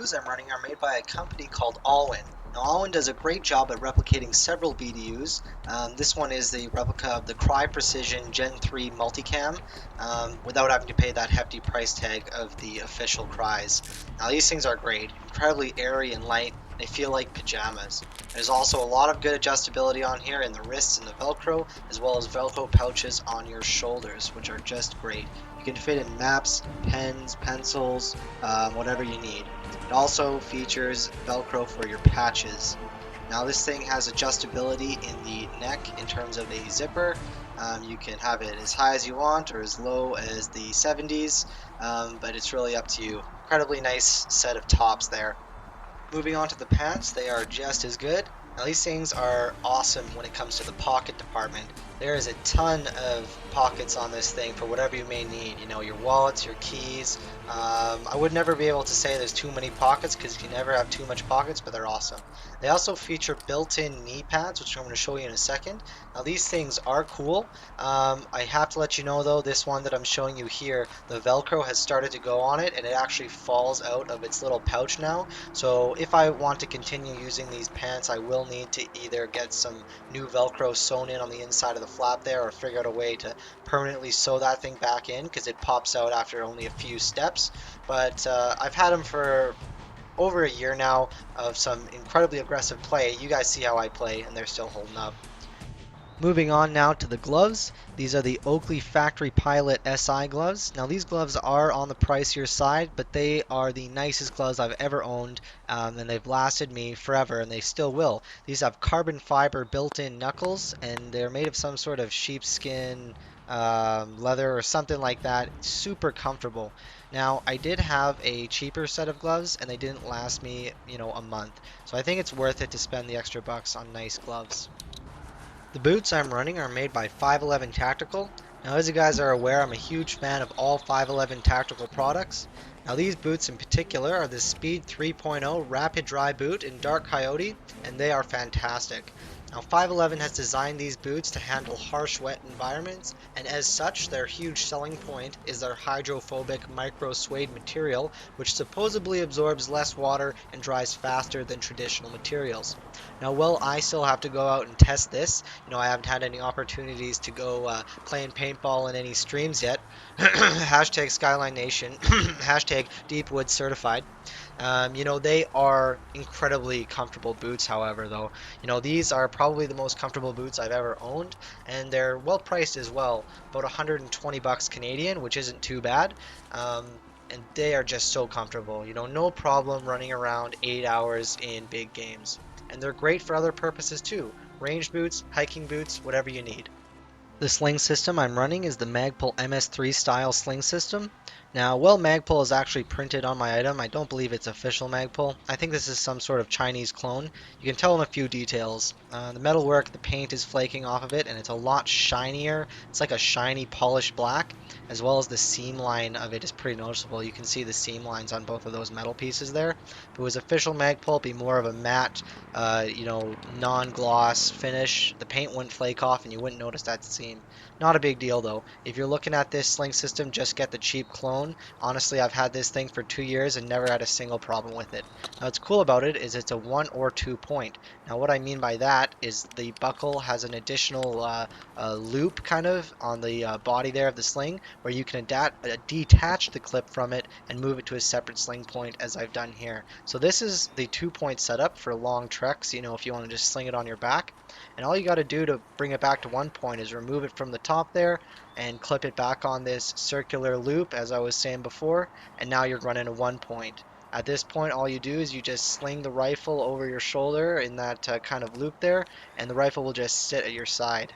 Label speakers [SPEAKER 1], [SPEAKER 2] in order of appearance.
[SPEAKER 1] BTUs I'm running are made by a company called Allwin. Now, Allwin does a great job at replicating several BTUs. This one is the replica of the Cry Precision Gen 3 Multicam without having to pay that hefty price tag of the official Cries. Now, these things are great, incredibly airy and light. They feel like pajamas. There's also a lot of good adjustability on here in the wrists and the Velcro, as well as Velcro pouches on your shoulders, which are just great. You can fit in maps, pens, pencils, whatever you need. It also features Velcro for your patches. Now this thing has adjustability in the neck in terms of a zipper. You can have it as high as you want or as low as the 70s, but it's really up to you. Incredibly nice set of tops there. Moving on to the pants, they are just as good. Now these things are awesome when it comes to the pocket department. There is a ton of pockets on this thing for whatever you may need. You know, your wallets, your keys. I would never be able to say there's too many pockets because you never have too much pockets, but they're awesome. They also feature built-in knee pads, which I'm going to show you in a second. Now these things are cool. I have to let you know though, this one that I'm showing you here, the Velcro has started to go on it and it actually falls out of its little pouch now. So if I want to continue using these pants, I will need to either get some new Velcro sewn in on the inside of the flap there or figure out a way to permanently sew that thing back in because it pops out after only a few steps. But I've had them for over a year now of some incredibly aggressive play. You guys see how I play and they're still holding up. Moving on now to the gloves. These are the Oakley Factory Pilot SI gloves. Now these gloves are on the pricier side, but they are the nicest gloves I've ever owned, and they've lasted me forever, and they still will. These have carbon fiber built-in knuckles, and they're made of some sort of sheepskin leather or something like that. Super comfortable. Now I did have a cheaper set of gloves, and they didn't last me, a month. So I think it's worth it to spend the extra bucks on nice gloves. The boots I'm running are made by 511 Tactical. Now, as you guys are aware, I'm a huge fan of all 511 Tactical products. Now, these boots in particular are the Speed 3.0 Rapid Dry Boot in Dark Coyote, and they are fantastic. Now, 511 has designed these boots to handle harsh, wet environments, and as such, their huge selling point is their hydrophobic micro suede material, which supposedly absorbs less water and dries faster than traditional materials. Now, while I still have to go out and test this, I haven't had any opportunities to go playing paintball in any streams yet. Hashtag Skyline Nation, hashtag Deepwood Certified. They are incredibly comfortable boots, however, though. These are probably the most comfortable boots I've ever owned, and they're well priced as well, about 120 bucks Canadian, which isn't too bad. And they are just so comfortable. No problem running around 8 hours in big games. And they're great for other purposes too. Range boots, hiking boots, whatever you need. The sling system I'm running is the Magpul MS3 style sling system. Now, while Magpul is actually printed on my item, I don't believe it's official Magpul. I think this is some sort of Chinese clone. You can tell in a few details. The metalwork, the paint is flaking off of it, and it's a lot shinier. It's like a shiny polished black, as well as the seam line of it is pretty noticeable. You can see the seam lines on both of those metal pieces there. If it was official Magpul, it'd be more of a matte, non-gloss finish. The paint wouldn't flake off, and you wouldn't notice that seam. Not a big deal though. If you're looking at this sling system, just get the cheap clone. Honestly, I've had this thing for 2 years and never had a single problem with it. Now what's cool about it is it's a 1 or 2 point. Now what I mean by that is the buckle has an additional loop kind of on the body there of the sling where you can detach the clip from it and move it to a separate sling point as I've done here. So this is the 2-point setup for long treks, if you want to just sling it on your back. And all you got to do to bring it back to 1 point is remove it from the top there and clip it back on this circular loop as I was saying before, and now you're running a 1 point. At this point, all you do is you just sling the rifle over your shoulder in that kind of loop there, and the rifle will just sit at your side.